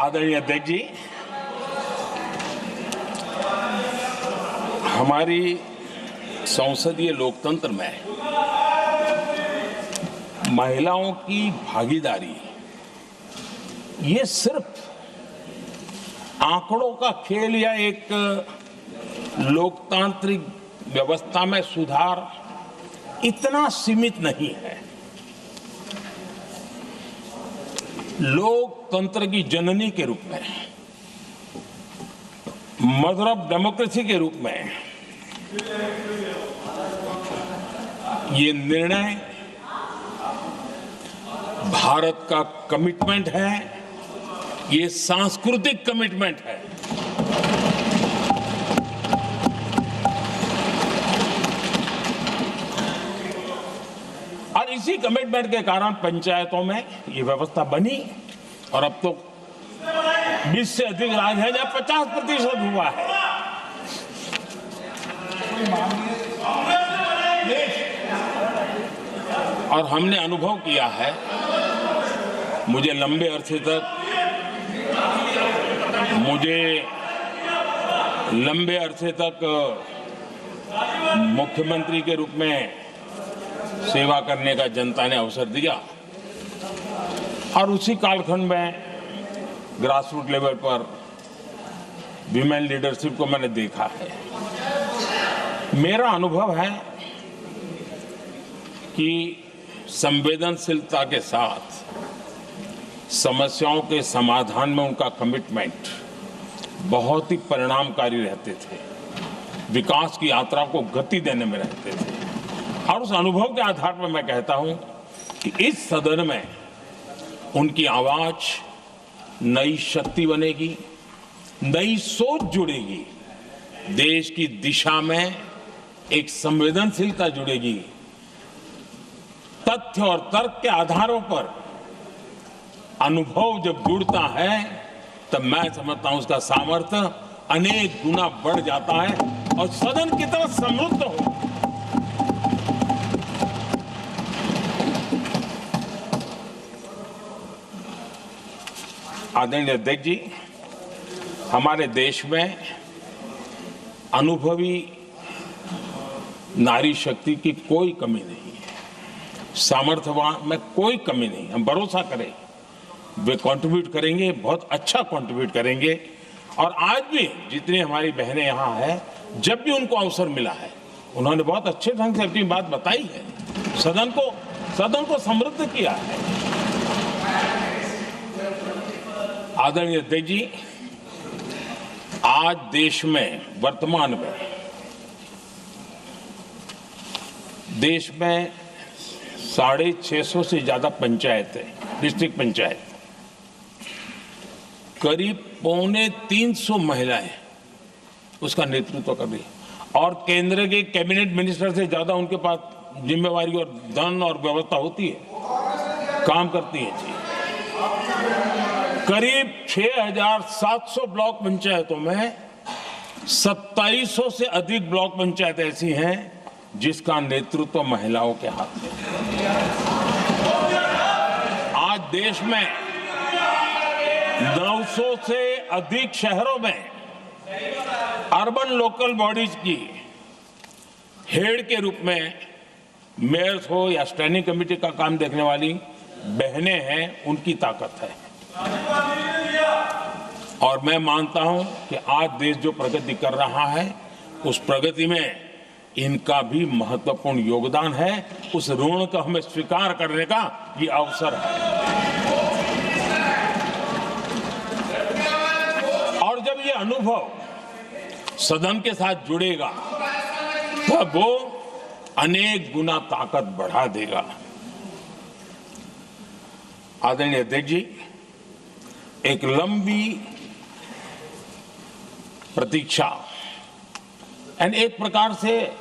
आदरणीय अध्यक्ष जी, हमारी संसदीय लोकतंत्र में महिलाओं की भागीदारी ये सिर्फ आंकड़ों का खेल या एक लोकतांत्रिक व्यवस्था में सुधार इतना सीमित नहीं है। लोकतंत्र की जननी के रूप में, मदर ऑफ डेमोक्रेसी के रूप में ये निर्णय भारत का कमिटमेंट है, ये सांस्कृतिक कमिटमेंट है। और इसी कमिटमेंट के कारण पंचायतों में ये व्यवस्था बनी और अब तो 20 से अधिक राज्य है जहां 50% हुआ है। और हमने अनुभव किया है, मुझे लंबे अरसे तक मुख्यमंत्री के रूप में सेवा करने का जनता ने अवसर दिया और उसी कालखंड में ग्रासरूट लेवल पर विमेन लीडरशिप को मैंने देखा है। मेरा अनुभव है कि संवेदनशीलता के साथ समस्याओं के समाधान में उनका कमिटमेंट बहुत ही परिणामकारी रहते थे, विकास की यात्रा को गति देने में रहते थे। और उस अनुभव के आधार पर मैं कहता हूं कि इस सदन में उनकी आवाज नई शक्ति बनेगी, नई सोच जुड़ेगी, देश की दिशा में एक संवेदनशीलता जुड़ेगी। तथ्य और तर्क के आधारों पर अनुभव जब जुड़ता है तब मैं समझता हूं उसका सामर्थ्य अनेक गुना बढ़ जाता है और सदन कितना समृद्ध हो। आदरणीय अध्यक्ष जी, हमारे देश में अनुभवी नारी शक्ति की कोई कमी नहीं है, सामर्थ्यवान में कोई कमी नहीं। हम भरोसा करें वे कंट्रीब्यूट करेंगे, बहुत अच्छा कंट्रीब्यूट करेंगे। और आज भी जितनी हमारी बहनें यहाँ हैं, जब भी उनको अवसर मिला है उन्होंने बहुत अच्छे ढंग से अपनी बात बताई है, सदन को समृद्ध किया है। आदरणीय अध्यक्ष जी, आज देश में वर्तमान में देश में 650 से ज्यादा पंचायतें, डिस्ट्रिक्ट पंचायत, करीब 325 महिलाएं उसका नेतृत्व कर रही है और केंद्र के कैबिनेट मिनिस्टर से ज्यादा उनके पास जिम्मेवारी और धन और व्यवस्था होती है, काम करती है जी। करीब 6700 ब्लॉक पंचायतों में 2700 से अधिक ब्लॉक पंचायत ऐसी हैं जिसका नेतृत्व महिलाओं के हाथ में है। आज देश में 900 से अधिक शहरों में अर्बन लोकल बॉडीज की हेड के रूप में मेयर्स हो या स्टैंडिंग कमेटी का काम देखने वाली बहनें हैं, उनकी ताकत है। और मैं मानता हूं कि आज देश जो प्रगति कर रहा है उस प्रगति में इनका भी महत्वपूर्ण योगदान है। उस ऋण को हमें स्वीकार करने का ये अवसर है। और जब ये अनुभव सदन के साथ जुड़ेगा तब वो अनेक गुना ताकत बढ़ा देगा। आदरणीय अध्यक्ष जी, एक लंबी प्रतीक्षा एंड एक प्रकार से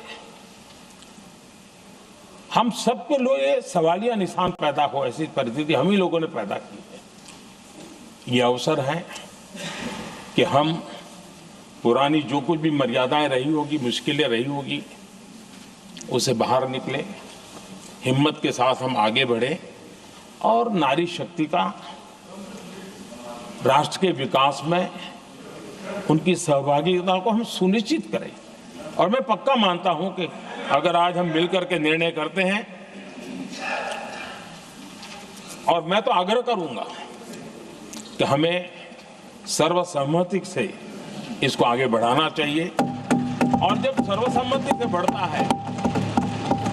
हम सबके लिए सवालिया निशान पैदा हो, ऐसी परिस्थिति हम ही लोगों ने पैदा की है। ये अवसर है कि हम पुरानी जो कुछ भी मर्यादाएं रही होगी, मुश्किलें रही होगी, उसे बाहर निकले, हिम्मत के साथ हम आगे बढ़े और नारी शक्ति का राष्ट्र के विकास में उनकी सहभागिता को हम सुनिश्चित करें। और मैं पक्का मानता हूं कि अगर आज हम मिलकर के निर्णय करते हैं, और मैं तो आग्रह करूंगा कि हमें सर्वसम्मति से इसको आगे बढ़ाना चाहिए। और जब सर्वसम्मति से बढ़ता है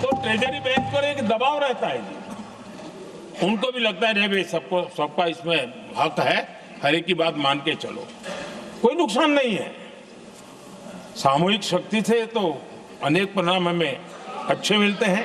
तो ट्रेजरी बैंक पर एक दबाव रहता है जी, उनको भी लगता है भाई सबका इसमें हक है, हर एक की बात मान के चलो, कोई नुकसान नहीं है। सामूहिक शक्ति से तो अनेक परिणाम हमें अच्छे मिलते हैं।